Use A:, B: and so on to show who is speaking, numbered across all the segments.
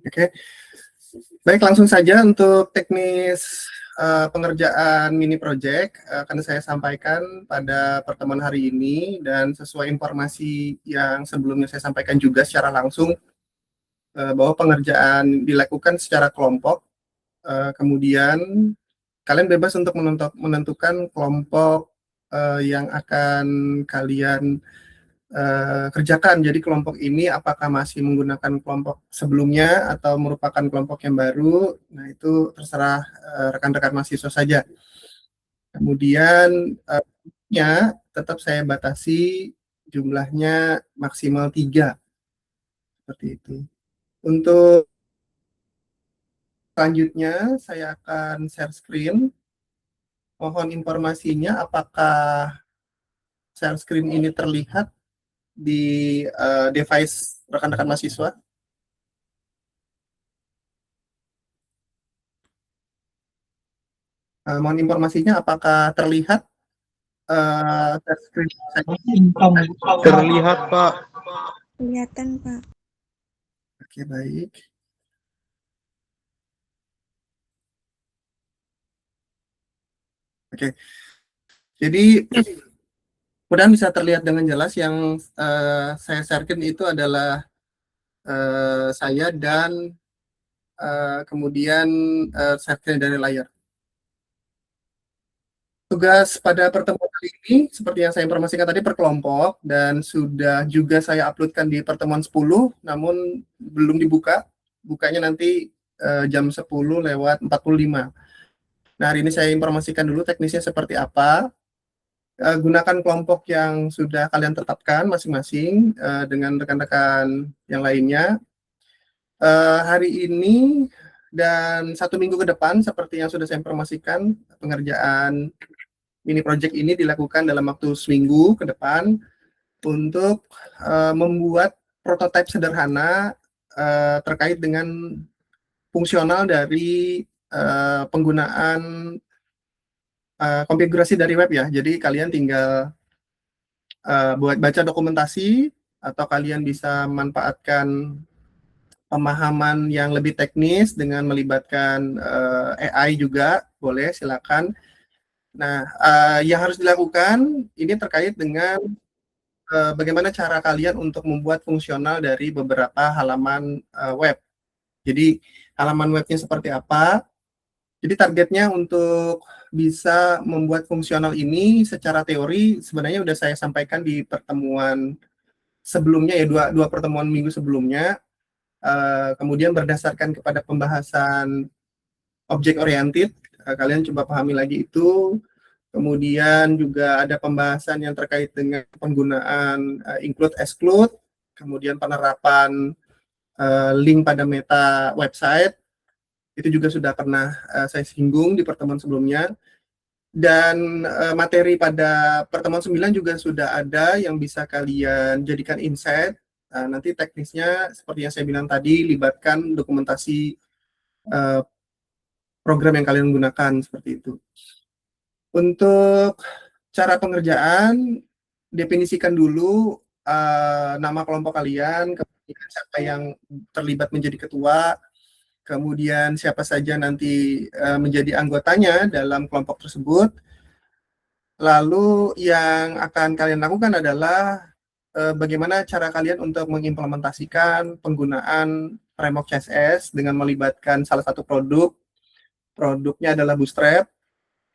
A: Oke. Baik, langsung saja untuk teknis pengerjaan mini project akan saya sampaikan pada pertemuan hari ini, dan sesuai informasi yang sebelumnya saya sampaikan juga secara langsung bahwa pengerjaan dilakukan secara kelompok. Kemudian kalian bebas untuk menentukan kelompok yang akan kalian kerjakan. Jadi kelompok ini apakah masih menggunakan kelompok sebelumnya atau merupakan kelompok yang baru, nah itu terserah rekan-rekan mahasiswa saja. Kemudian ya tetap saya batasi jumlahnya maksimal 3, seperti itu. Untuk selanjutnya saya akan share screen. Mohon informasinya apakah share screen ini terlihat di device rekan-rekan mahasiswa. Mohon informasinya apakah terlihat share screen saya?
B: Terlihat, Pak.
C: Kelihatan, Pak.
A: Oke, baik. Oke. Jadi mudah-mudahan bisa terlihat dengan jelas. Yang saya sharekan itu adalah saya dan kemudian sharekan dari layar. Tugas pada pertemuan kali ini, seperti yang saya informasikan tadi, per kelompok, dan sudah juga saya uploadkan di pertemuan 10, namun belum dibuka. Bukanya nanti jam 10:45. Nah, hari ini saya informasikan dulu teknisnya seperti apa. Gunakan kelompok yang sudah kalian tetapkan masing-masing dengan rekan-rekan yang lainnya. Hari ini dan 1 minggu ke depan, seperti yang sudah saya informasikan, pengerjaan mini project ini dilakukan dalam waktu seminggu ke depan untuk membuat prototipe sederhana terkait dengan fungsional dari penggunaan konfigurasi dari web ya. Jadi kalian tinggal buat baca dokumentasi, atau kalian bisa memanfaatkan pemahaman yang lebih teknis dengan melibatkan AI juga, boleh, silakan. Nah, yang harus dilakukan ini terkait dengan bagaimana cara kalian untuk membuat fungsional dari beberapa halaman web. Jadi halaman webnya seperti apa. Jadi targetnya untuk bisa membuat fungsional ini secara teori sebenarnya sudah saya sampaikan di pertemuan sebelumnya ya, dua pertemuan minggu sebelumnya. Kemudian berdasarkan kepada pembahasan object oriented, kalian coba pahami lagi itu. Kemudian juga ada pembahasan yang terkait dengan penggunaan include exclude, kemudian penerapan link pada meta website, itu juga sudah pernah saya singgung di pertemuan sebelumnya. Dan materi pada pertemuan 9 juga sudah ada yang bisa kalian jadikan insight. Nanti teknisnya seperti yang saya bilang tadi, libatkan dokumentasi program yang kalian gunakan, seperti itu. Untuk cara pengerjaan, definisikan dulu nama kelompok kalian, kemudian siapa yang terlibat menjadi ketua, kemudian siapa saja nanti menjadi anggotanya dalam kelompok tersebut. Lalu yang akan kalian lakukan adalah bagaimana cara kalian untuk mengimplementasikan penggunaan framework CSS dengan melibatkan salah satu produknya adalah Bootstrap.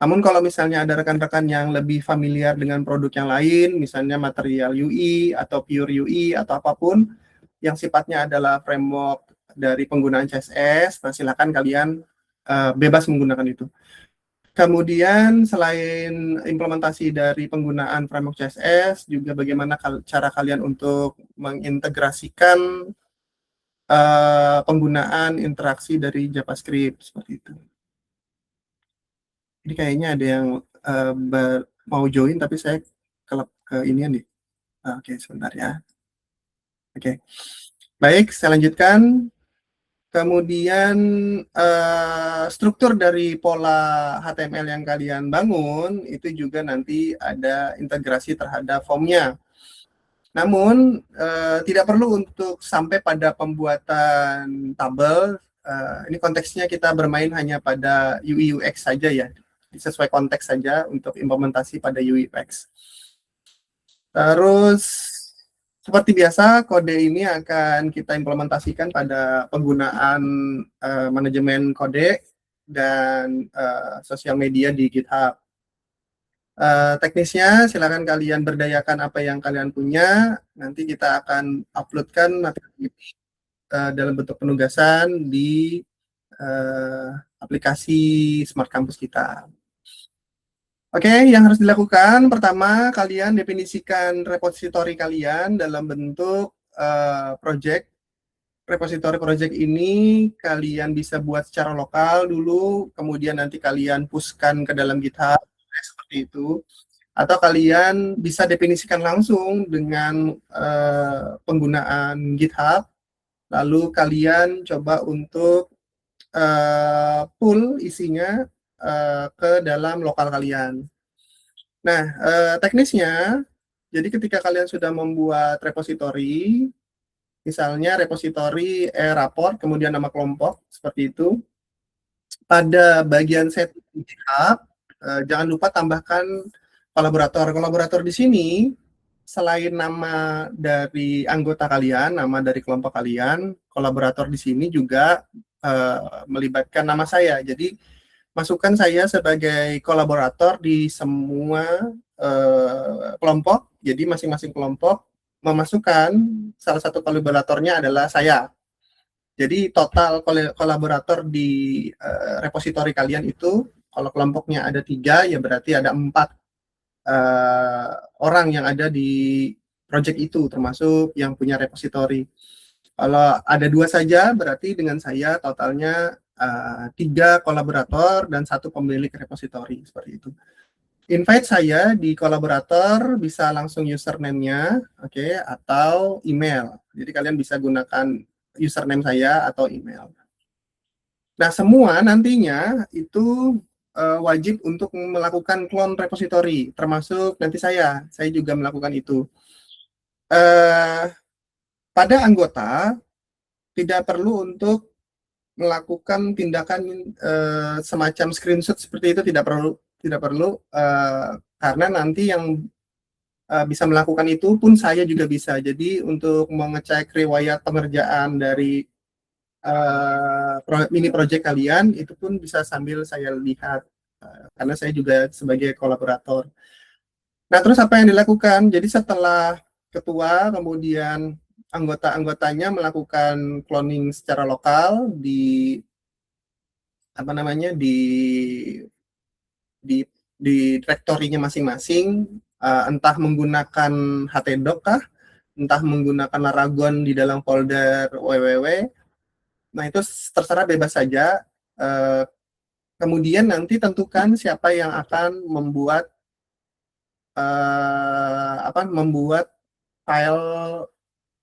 A: Namun kalau misalnya ada rekan-rekan yang lebih familiar dengan produk yang lain, misalnya Material UI atau Pure UI atau apapun yang sifatnya adalah framework dari penggunaan CSS, nah silakan kalian bebas menggunakan itu. Kemudian selain implementasi dari penggunaan framework CSS, juga bagaimana cara kalian untuk mengintegrasikan penggunaan interaksi dari JavaScript, seperti itu. Ini kayaknya ada yang mau join, tapi saya ke ini nih. Oke, sebentar ya. Oke, baik, saya lanjutkan. Kemudian struktur dari pola HTML yang kalian bangun itu juga nanti ada integrasi terhadap formnya. Namun tidak perlu untuk sampai pada pembuatan tabel. Ini konteksnya kita bermain hanya pada UI UX saja ya, sesuai konteks saja untuk implementasi pada UI UX. Terus seperti biasa kode ini akan kita implementasikan pada penggunaan manajemen kode dan sosial media di GitHub. Teknisnya silakan kalian berdayakan apa yang kalian punya. Nanti kita akan uploadkan materi ini dalam bentuk penugasan di aplikasi Smart Campus kita. Oke, yang harus dilakukan pertama kalian definisikan repositori kalian dalam bentuk project. Repositori project ini kalian bisa buat secara lokal dulu, kemudian nanti kalian pushkan ke dalam GitHub seperti itu. Atau kalian bisa definisikan langsung dengan penggunaan GitHub, lalu kalian coba untuk pull isinya ke dalam lokal kalian. Nah, teknisnya, jadi ketika kalian sudah membuat repositori, misalnya repositori raport, kemudian nama kelompok, seperti itu, pada bagian setting GitHub, jangan lupa tambahkan kolaborator. Kolaborator di sini, selain nama dari anggota kalian, nama dari kelompok kalian, kolaborator di sini juga melibatkan nama saya. Jadi, masukkan saya sebagai kolaborator di semua kelompok. Jadi, masing-masing kelompok memasukkan salah satu kolaboratornya adalah saya. Jadi, total kolaborator di repositori kalian itu, kalau kelompoknya ada 3, ya berarti ada 4 orang yang ada di project itu, termasuk yang punya repositori. Kalau ada 2 saja, berarti dengan saya totalnya 3 kolaborator dan 1 pemilik repositori, seperti itu. Invite saya di kolaborator, bisa langsung username-nya, oke, atau email. Jadi kalian bisa gunakan username saya atau email. Nah, semua nantinya itu wajib untuk melakukan clone repository, termasuk nanti saya juga melakukan itu. Pada anggota tidak perlu untuk melakukan tindakan semacam screenshot seperti itu, tidak perlu karena nanti yang bisa melakukan itu pun saya juga bisa. Jadi untuk mengecek riwayat pengerjaan dari mini project kalian itu pun bisa sambil saya lihat karena saya juga sebagai kolaborator. Nah, terus apa yang dilakukan? Jadi setelah ketua kemudian anggota-anggotanya melakukan cloning secara lokal di di directory-nya masing-masing, entah menggunakan htdoc kah, entah menggunakan Laragon di dalam folder www. Nah, itu terserah, bebas saja. Kemudian nanti tentukan siapa yang akan membuat file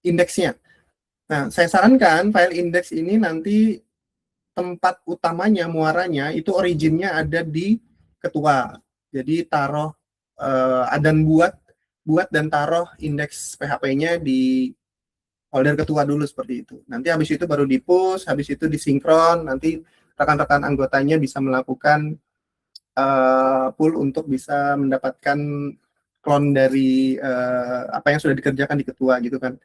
A: indeksnya. Nah, saya sarankan file indeks ini nanti tempat utamanya, muaranya, itu originnya ada di ketua. Jadi taruh dan buat dan taruh indeks PHP-nya di folder ketua dulu seperti itu. Nanti habis itu baru di-push, habis itu disinkron, nanti rekan-rekan anggotanya bisa melakukan pull untuk bisa mendapatkan clone dari apa yang sudah dikerjakan di ketua gitu kan.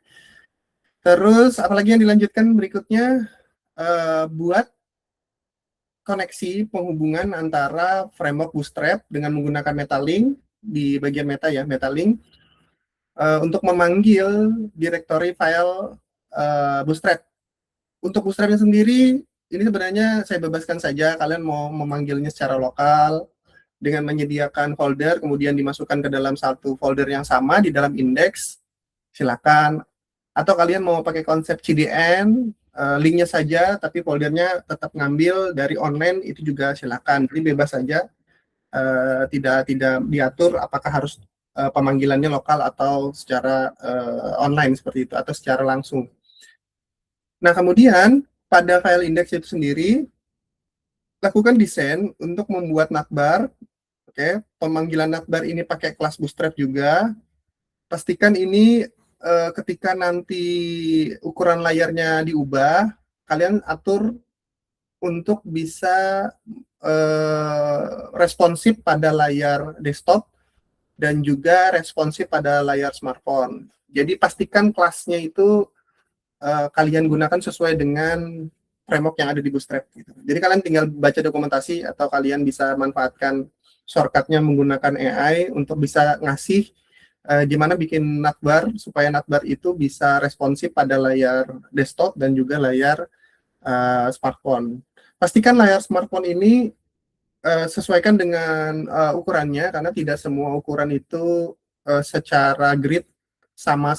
A: Terus apalagi yang dilanjutkan berikutnya, buat koneksi penghubungan antara framework Bootstrap dengan menggunakan Metalink di bagian meta ya, Metalink untuk memanggil directory file Bootstrap. Untuk Bootstrapnya sendiri, ini sebenarnya saya bebaskan saja, kalian mau memanggilnya secara lokal dengan menyediakan folder, kemudian dimasukkan ke dalam satu folder yang sama di dalam indeks, silakan. Atau kalian mau pakai konsep CDN, linknya saja, tapi foldernya tetap ngambil dari online, itu juga silakan. Jadi bebas saja, tidak diatur apakah harus pemanggilannya lokal atau secara online seperti itu, atau secara langsung. Nah, kemudian pada file index itu sendiri, lakukan desain untuk membuat navbar. Oke, pemanggilan navbar ini pakai kelas Bootstrap juga. Pastikan ini ketika nanti ukuran layarnya diubah, kalian atur untuk bisa responsif pada layar desktop dan juga responsif pada layar smartphone. Jadi pastikan kelasnya itu kalian gunakan sesuai dengan framework yang ada di Bootstrap gitu. Jadi kalian tinggal baca dokumentasi atau kalian bisa manfaatkan shortcutnya menggunakan AI untuk bisa ngasih gimana bikin navbar supaya navbar itu bisa responsif pada layar desktop dan juga layar smartphone. Pastikan layar smartphone ini sesuaikan dengan ukurannya karena tidak semua ukuran itu secara grid sama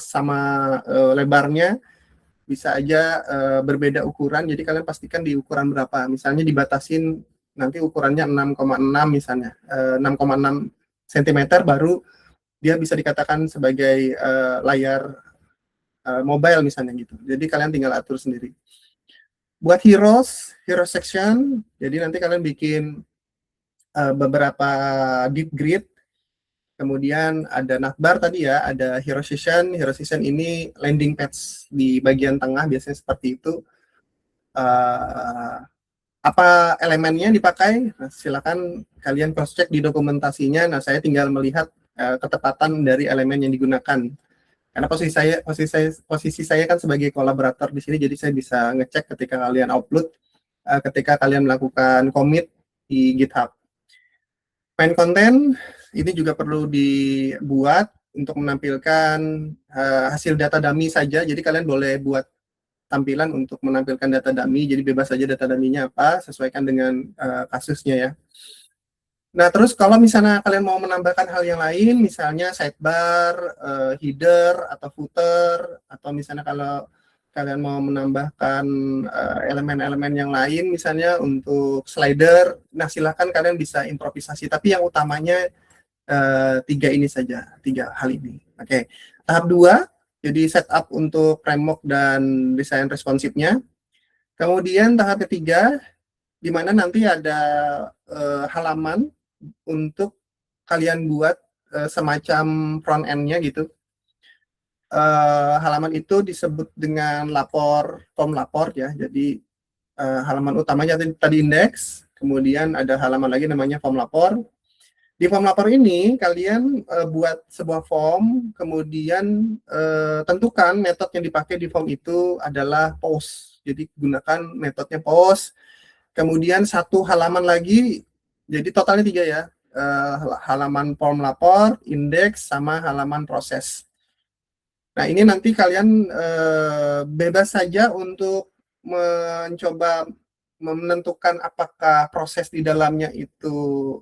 A: lebarnya, bisa aja berbeda ukuran. Jadi kalian pastikan di ukuran berapa. Misalnya dibatasin nanti ukurannya 6,6 misalnya, 6,6 cm baru dia bisa dikatakan sebagai layar mobile misalnya gitu. Jadi kalian tinggal atur sendiri. Buat hero section, jadi nanti kalian bikin beberapa deep grid, kemudian ada navbar tadi ya, ada hero section ini landing page di bagian tengah biasanya seperti itu. Apa elemennya dipakai? Nah, silakan kalian cross check di dokumentasinya. Nah, saya tinggal melihat ketepatan dari elemen yang digunakan. Karena posisi saya kan sebagai kolaborator di sini, jadi saya bisa ngecek ketika kalian upload, ketika kalian melakukan commit di GitHub. Main content ini juga perlu dibuat untuk menampilkan hasil data dummy saja. Jadi kalian boleh buat tampilan untuk menampilkan data dummy. Jadi bebas saja data dummy-nya apa, sesuaikan dengan kasusnya ya. Nah, terus kalau misalnya kalian mau menambahkan hal yang lain, misalnya sidebar, header, atau footer, atau misalnya kalau kalian mau menambahkan elemen-elemen yang lain, misalnya untuk slider, nah silakan kalian bisa improvisasi. Tapi yang utamanya 3 ini saja, 3 hal ini. Oke, tahap 2, jadi setup untuk framework dan desain responsifnya. Kemudian tahap ketiga, di mana nanti ada halaman untuk kalian buat semacam front end-nya gitu. Halaman itu disebut dengan form lapor ya. Jadi halaman utamanya tadi indeks, kemudian ada halaman lagi namanya form lapor. Di form lapor ini kalian buat sebuah form, kemudian tentukan metode yang dipakai di form itu adalah post. Jadi gunakan metodenya post. Kemudian satu halaman lagi, jadi totalnya 3 ya, halaman form lapor, indeks, sama halaman proses. Nah ini nanti kalian bebas saja untuk mencoba menentukan apakah proses di dalamnya itu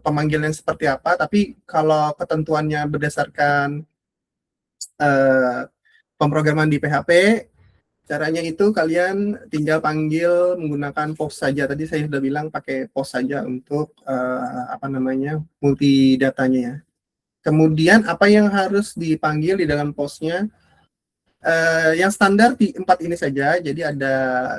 A: pemanggilan seperti apa, tapi kalau ketentuannya berdasarkan pemrograman di PHP, caranya itu kalian tinggal panggil menggunakan post saja. Tadi saya sudah bilang pakai post saja untuk multi datanya ya. Kemudian apa yang harus dipanggil di dalam postnya? Yang standar 4 ini saja. Jadi ada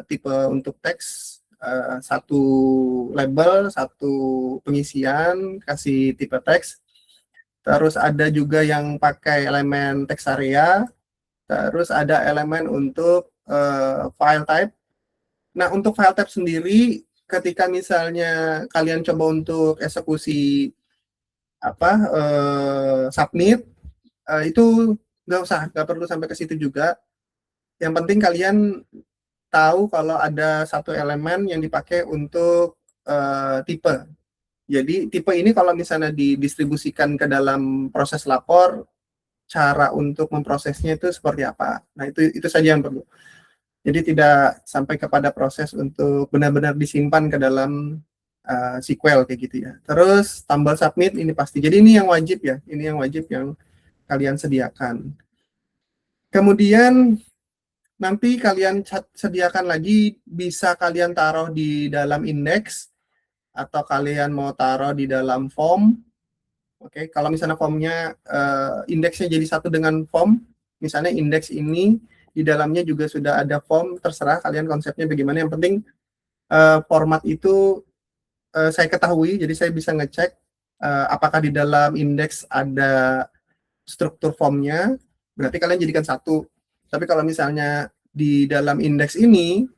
A: tipe untuk teks, 1 label, 1 pengisian, kasih tipe teks. Terus ada juga yang pakai elemen text area. Terus ada elemen untuk file type. Nah, untuk file type sendiri, ketika misalnya kalian coba untuk eksekusi submit, itu nggak perlu sampai ke situ juga. Yang penting kalian tahu kalau ada satu elemen yang dipakai untuk tipe. Jadi tipe ini kalau misalnya didistribusikan ke dalam proses lapor, cara untuk memprosesnya itu seperti apa. Nah, itu saja yang perlu. Jadi tidak sampai kepada proses untuk benar-benar disimpan ke dalam SQL kayak gitu ya. Terus tombol submit ini pasti. Jadi ini yang wajib ya. Ini yang wajib yang kalian sediakan. Kemudian nanti kalian sediakan lagi, bisa kalian taruh di dalam indeks atau kalian mau taruh di dalam form. Oke, kalau misalnya formnya indeksnya jadi satu dengan form, misalnya indeks ini di dalamnya juga sudah ada form, terserah kalian konsepnya bagaimana. Yang penting format itu saya ketahui, jadi saya bisa ngecek apakah di dalam indeks ada struktur formnya. berarti kalian jadikan satu. Tapi kalau misalnya di dalam indeks ini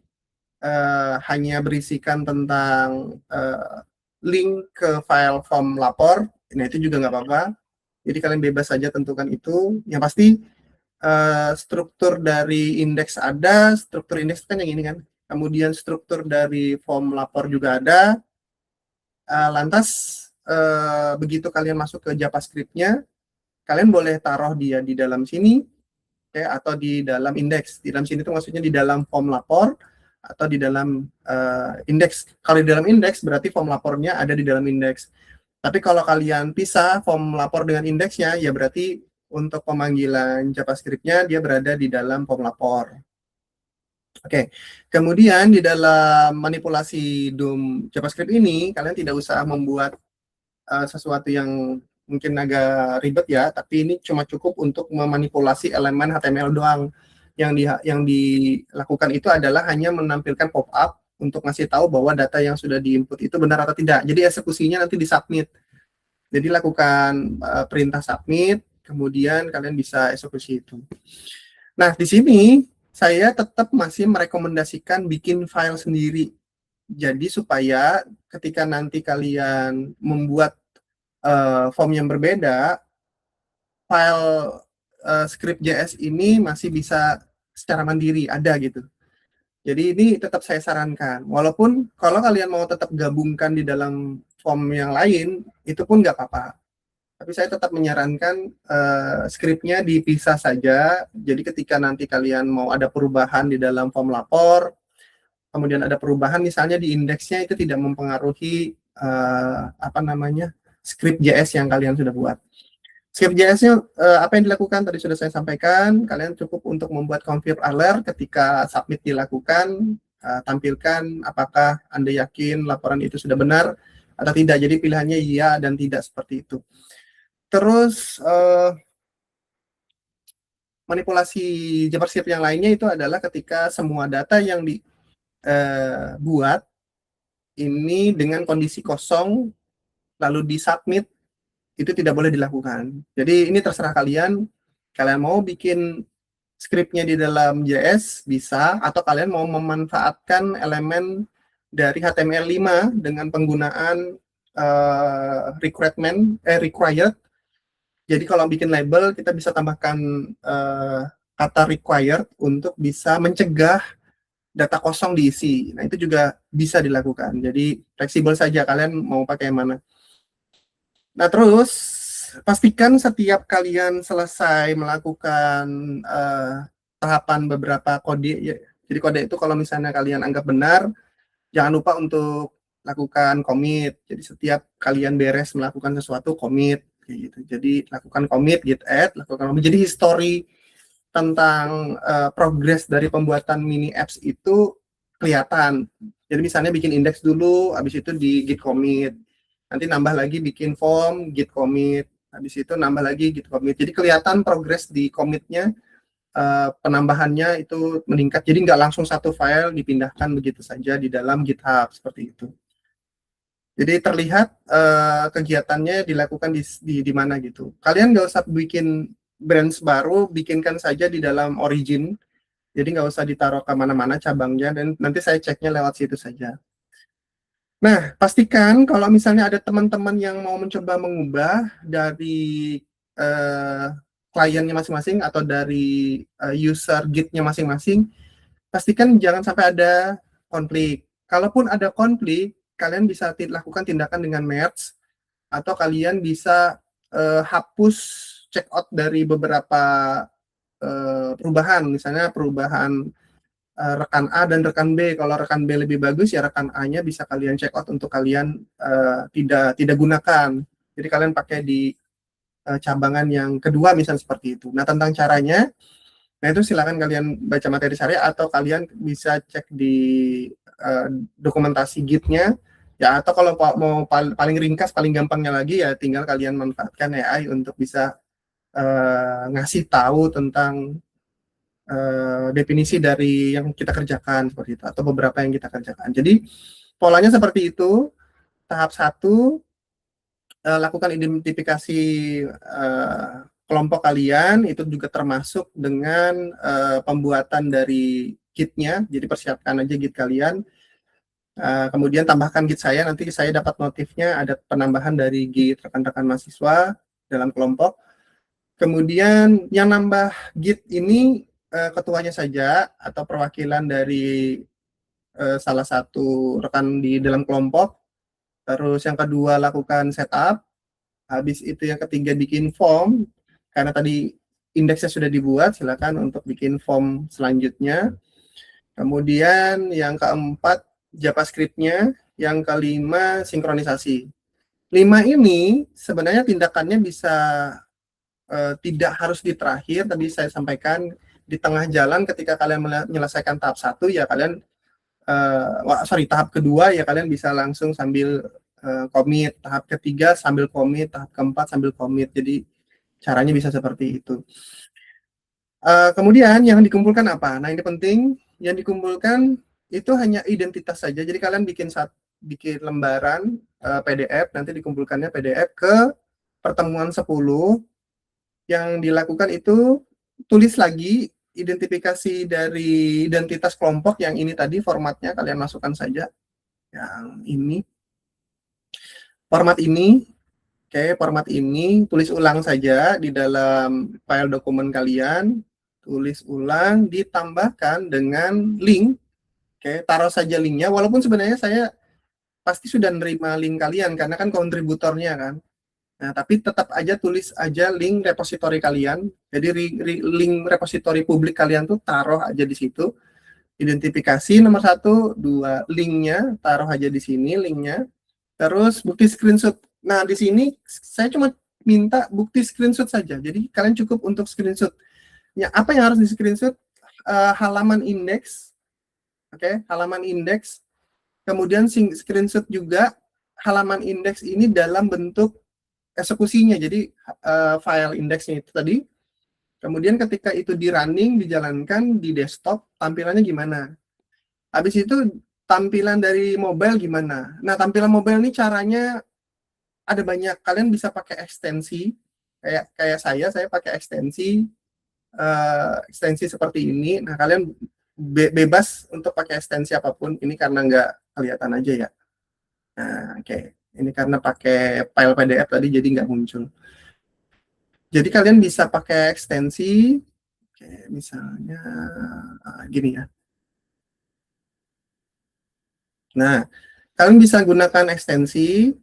A: hanya berisikan tentang link ke file form lapor, nah itu juga nggak apa-apa. Jadi kalian bebas saja tentukan itu. Yang pasti struktur dari indeks ada, struktur indeks kan yang ini kan. Kemudian struktur dari form lapor juga ada. Lantas begitu kalian masuk ke JavaScript-nya, kalian boleh taruh dia di dalam sini, ya, atau di dalam indeks. Di dalam sini itu maksudnya di dalam form lapor atau di dalam indeks. Kalau di dalam indeks berarti form lapornya ada di dalam indeks. Tapi kalau kalian pisah form lapor dengan indeksnya, ya berarti untuk pemanggilan JavaScript-nya dia berada di dalam form lapor. Oke, kemudian di dalam manipulasi DOM JavaScript ini, kalian tidak usah membuat sesuatu yang mungkin agak ribet ya, tapi ini cuma cukup untuk memanipulasi elemen HTML doang. Yang dilakukan itu adalah hanya menampilkan pop-up untuk ngasih tahu bahwa data yang sudah diinput itu benar atau tidak. Jadi eksekusinya nanti disubmit. Jadi lakukan perintah submit, kemudian kalian bisa eksekusi itu. Nah, di sini saya tetap masih merekomendasikan bikin file sendiri. Jadi supaya ketika nanti kalian membuat form yang berbeda, file script.js ini masih bisa secara mandiri ada gitu. Jadi ini tetap saya sarankan. Walaupun kalau kalian mau tetap gabungkan di dalam form yang lain, itu pun nggak apa-apa. Tapi saya tetap menyarankan script-nya dipisah saja. Jadi ketika nanti kalian mau ada perubahan di dalam form lapor, kemudian ada perubahan misalnya di indeksnya, itu tidak mempengaruhi script JS yang kalian sudah buat. Script JS-nya apa yang dilakukan tadi sudah saya sampaikan. Kalian cukup untuk membuat confirm alert ketika submit dilakukan, tampilkan apakah Anda yakin laporan itu sudah benar atau tidak. Jadi pilihannya iya dan tidak seperti itu. Terus manipulasi JavaScript yang lainnya itu adalah ketika semua data yang dibuat ini dengan kondisi kosong lalu disubmit, itu tidak boleh dilakukan. Jadi ini terserah kalian. Kalian mau bikin scriptnya di dalam JS bisa, atau kalian mau memanfaatkan elemen dari HTML5 dengan penggunaan required. Jadi kalau bikin label kita bisa tambahkan kata required untuk bisa mencegah data kosong diisi. Nah, itu juga bisa dilakukan. Jadi fleksibel saja kalian mau pakai yang mana. Nah, terus pastikan setiap kalian selesai melakukan tahapan beberapa kode. Ya. Jadi kode itu kalau misalnya kalian anggap benar, jangan lupa untuk lakukan commit. Jadi setiap kalian beres melakukan sesuatu, commit. Gitu. Jadi lakukan commit, git add, lakukan commit. Jadi history tentang progress dari pembuatan mini apps itu kelihatan. Jadi misalnya bikin indeks dulu, habis itu di git commit. Nanti nambah lagi bikin form, git commit. Habis itu nambah lagi git commit. Jadi kelihatan progress di commitnya, penambahannya itu meningkat. Jadi nggak langsung satu file dipindahkan begitu saja di dalam GitHub, seperti itu. Jadi terlihat kegiatannya dilakukan di mana gitu. Kalian nggak usah bikin branch baru, bikinkan saja di dalam origin. Jadi nggak usah ditaruh ke mana-mana cabangnya, dan nanti saya ceknya lewat situ saja. Nah, pastikan kalau misalnya ada teman-teman yang mau mencoba mengubah dari kliennya masing-masing atau dari user Git-nya masing-masing, pastikan jangan sampai ada konflik. Kalaupun ada konflik, kalian bisa lakukan tindakan dengan merge, atau kalian bisa hapus checkout dari beberapa perubahan, misalnya perubahan rekan A dan rekan B. Kalau rekan B lebih bagus, ya rekan A-nya bisa kalian check out untuk kalian tidak gunakan. Jadi kalian pakai di cabangan yang kedua, misalnya seperti itu. Nah, tentang caranya, nah itu silakan kalian baca materi saya, atau kalian bisa cek di dokumentasi Git-nya. Ya, atau kalau mau paling ringkas, paling gampangnya lagi, ya tinggal kalian manfaatkan AI untuk bisa ngasih tahu tentang definisi dari yang kita kerjakan seperti itu, atau beberapa yang kita kerjakan. Jadi polanya seperti itu. Tahap 1, lakukan identifikasi kelompok kalian itu juga termasuk dengan pembuatan dari Git-nya. Jadi persiapkan aja Git kalian. Kemudian tambahkan Git saya, nanti saya dapat notifnya ada penambahan dari Git rekan-rekan mahasiswa dalam kelompok. Kemudian yang nambah Git ini ketuanya saja atau perwakilan dari salah satu rekan di dalam kelompok. Terus yang kedua lakukan setup. Habis itu yang ketiga bikin form. Karena tadi indeksnya sudah dibuat, silakan untuk bikin form selanjutnya. Kemudian yang keempat JavaScript-nya, yang kelima sinkronisasi. 5 ini sebenarnya tindakannya bisa tidak harus di terakhir, tadi saya sampaikan di tengah jalan ketika kalian menyelesaikan tahap 1 ya kalian tahap kedua ya kalian bisa langsung sambil commit, tahap ketiga sambil commit, tahap keempat sambil commit. Jadi caranya bisa seperti itu. Kemudian yang dikumpulkan apa? Nah ini penting, yang dikumpulkan itu hanya identitas saja. Jadi kalian bikin lembaran PDF, nanti dikumpulkannya PDF ke pertemuan 10. Yang dilakukan itu tulis lagi identifikasi dari identitas kelompok yang ini tadi, formatnya kalian masukkan saja. Yang ini. Format ini. Oke, format ini tulis ulang saja di dalam file dokumen kalian. Tulis ulang, ditambahkan dengan link. Oke, taruh saja linknya, walaupun sebenarnya saya pasti sudah menerima link kalian, karena kan kontributornya kan. Nah, tapi tetap aja tulis aja link repository kalian. Jadi link repository publik kalian tuh taruh aja di situ. Identifikasi nomor 1, 2, linknya taruh aja di sini linknya. Terus bukti screenshot. Nah, di sini saya cuma minta bukti screenshot saja. Jadi kalian cukup untuk screenshot. Ya, apa yang harus di screenshot? Halaman indeks. Oke, halaman indeks. Kemudian screenshot juga halaman indeks ini dalam bentuk eksekusinya. Jadi file indeksnya itu tadi. Kemudian ketika itu di running, dijalankan di desktop, tampilannya gimana? Habis itu tampilan dari mobile gimana? Nah, tampilan mobile ini caranya ada banyak. Kalian bisa pakai ekstensi. Kayak saya pakai ekstensi seperti ini. Nah, kalian bebas untuk pakai ekstensi apapun. Ini karena nggak kelihatan aja ya. Nah, oke. Ini karena pakai file PDF tadi, jadi nggak muncul. Jadi kalian bisa pakai ekstensi. Oke, misalnya gini ya. Nah, kalian bisa gunakan ekstensi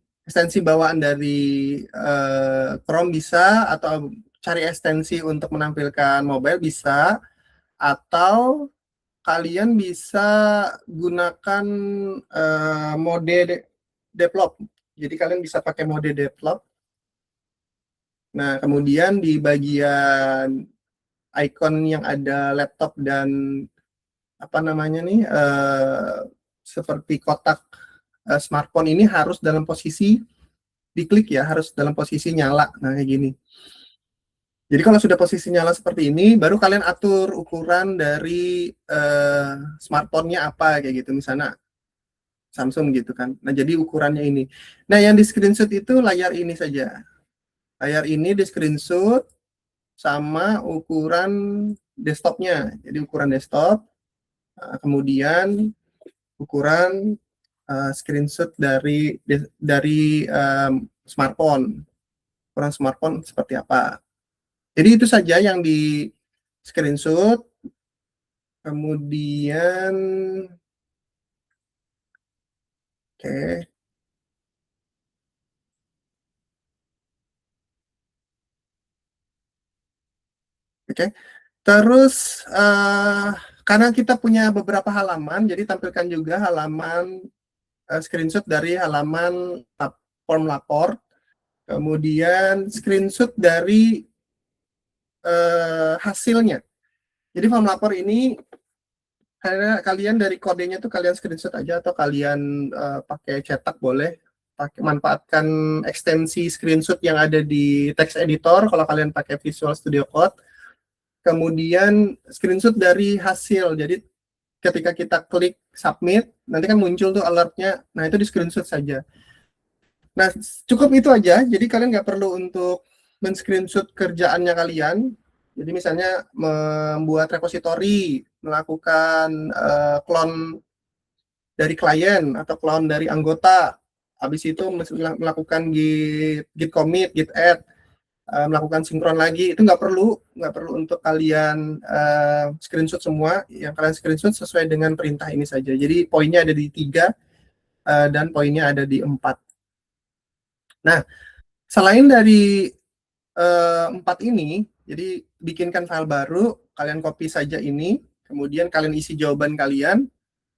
A: bawaan dari Chrome bisa, atau cari ekstensi untuk menampilkan mobile bisa, atau kalian bisa gunakan mode develop. Jadi kalian bisa pakai mode develop. Nah, kemudian di bagian icon yang ada laptop dan apa namanya nih seperti kotak smartphone ini harus dalam posisi diklik ya, harus dalam posisi nyala. Nah, kayak gini. Jadi kalau sudah posisi nyala seperti ini, baru kalian atur ukuran dari smartphone-nya apa, kayak gitu. Misalnya Samsung gitu kan. Nah, jadi ukurannya ini. Nah, yang di screenshot itu layar ini saja. Layar ini di screenshot sama ukuran desktopnya. Jadi ukuran desktop, kemudian ukuran screenshot dari smartphone. Ukuran smartphone seperti apa. Jadi itu saja yang di screenshot. Kemudian oke. Oke. Terus karena kita punya beberapa halaman, jadi tampilkan juga halaman screenshot dari halaman form lapor. Kemudian screenshot dari hasilnya. Jadi form lapor ini kalian dari kodenya tuh kalian screenshot aja, atau kalian pakai cetak boleh. Manfaatkan ekstensi screenshot yang ada di text editor kalau kalian pakai Visual Studio Code. Kemudian screenshot dari hasil. Jadi ketika kita klik submit, nanti kan muncul tuh alertnya. Nah, itu di screenshot saja. Nah, cukup itu aja. Jadi kalian nggak perlu untuk men-screenshot kerjaannya kalian. Jadi misalnya membuat repository, melakukan clone dari klien atau clone dari anggota, habis itu melakukan git commit, git add, melakukan sinkron lagi. Itu nggak perlu untuk kalian screenshot semua. Yang kalian screenshot sesuai dengan perintah ini saja. Jadi poinnya ada di 3 dan poinnya ada di 4. Nah, selain dari 4 ini, jadi bikinkan file baru, kalian copy saja ini, kemudian kalian isi jawaban kalian.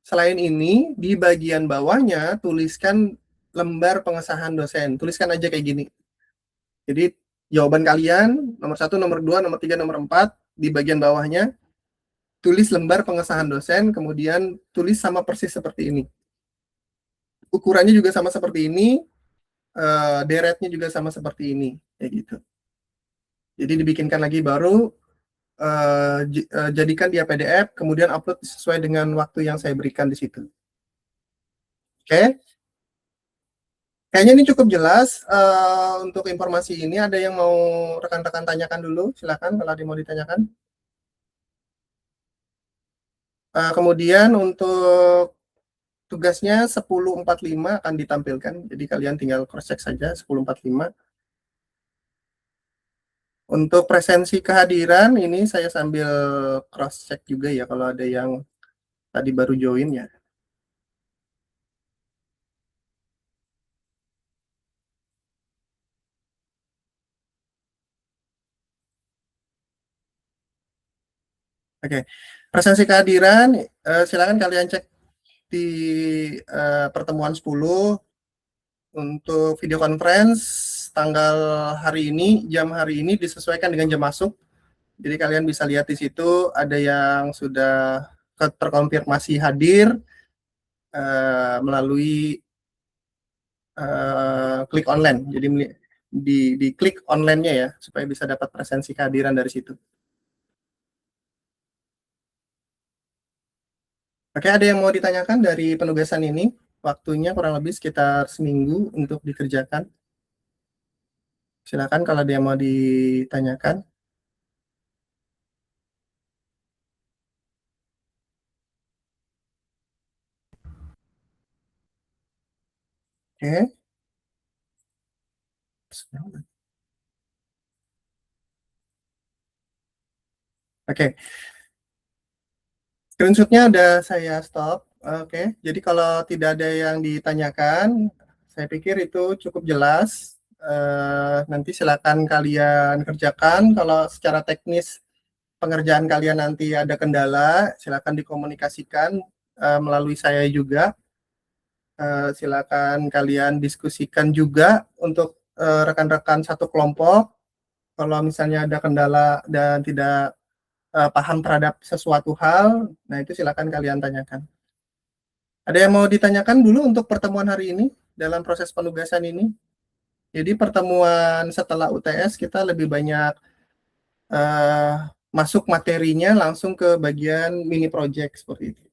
A: Selain ini, di bagian bawahnya tuliskan lembar pengesahan dosen. Tuliskan aja kayak gini. Jadi jawaban kalian nomor 1, nomor 2, nomor 3, nomor 4 di bagian bawahnya tulis lembar pengesahan dosen, kemudian tulis sama persis seperti ini. Ukurannya juga sama seperti ini, deretnya juga sama seperti ini, kayak gitu. Jadi dibikinkan lagi baru, jadikan dia PDF, kemudian upload sesuai dengan waktu yang saya berikan di situ. Oke? Kayaknya ini cukup jelas. Untuk informasi ini, ada yang mau rekan-rekan tanyakan dulu? Silakan kalau ada yang mau ditanyakan. Kemudian untuk tugasnya 10.45 akan ditampilkan. Jadi kalian tinggal cross-check saja 10.45. Untuk presensi kehadiran, ini saya sambil cross-check juga ya kalau ada yang tadi baru join ya. Oke, presensi kehadiran, silakan kalian cek di pertemuan 10 untuk video conference tanggal hari ini, jam hari ini disesuaikan dengan jam masuk. Jadi kalian bisa lihat di situ ada yang sudah terkonfirmasi hadir melalui klik online. Jadi di klik online-nya ya supaya bisa dapat presensi kehadiran dari situ. Oke, ada yang mau ditanyakan dari penugasan ini? Waktunya kurang lebih sekitar seminggu untuk dikerjakan. Silakan kalau ada yang mau ditanyakan. Oke. Oke. Screenshot-nya udah saya stop. Oke, jadi kalau tidak ada yang ditanyakan, saya pikir itu cukup jelas. Nanti silakan kalian kerjakan. Kalau secara teknis pengerjaan kalian nanti ada kendala, silakan dikomunikasikan melalui saya juga. Silakan kalian diskusikan juga untuk rekan-rekan satu kelompok. Kalau misalnya ada kendala dan tidak paham terhadap sesuatu hal, nah itu silakan kalian tanyakan. Ada yang mau ditanyakan dulu untuk pertemuan hari ini dalam proses penugasan ini? Jadi pertemuan setelah UTS kita lebih banyak masuk materinya langsung ke bagian mini project seperti itu.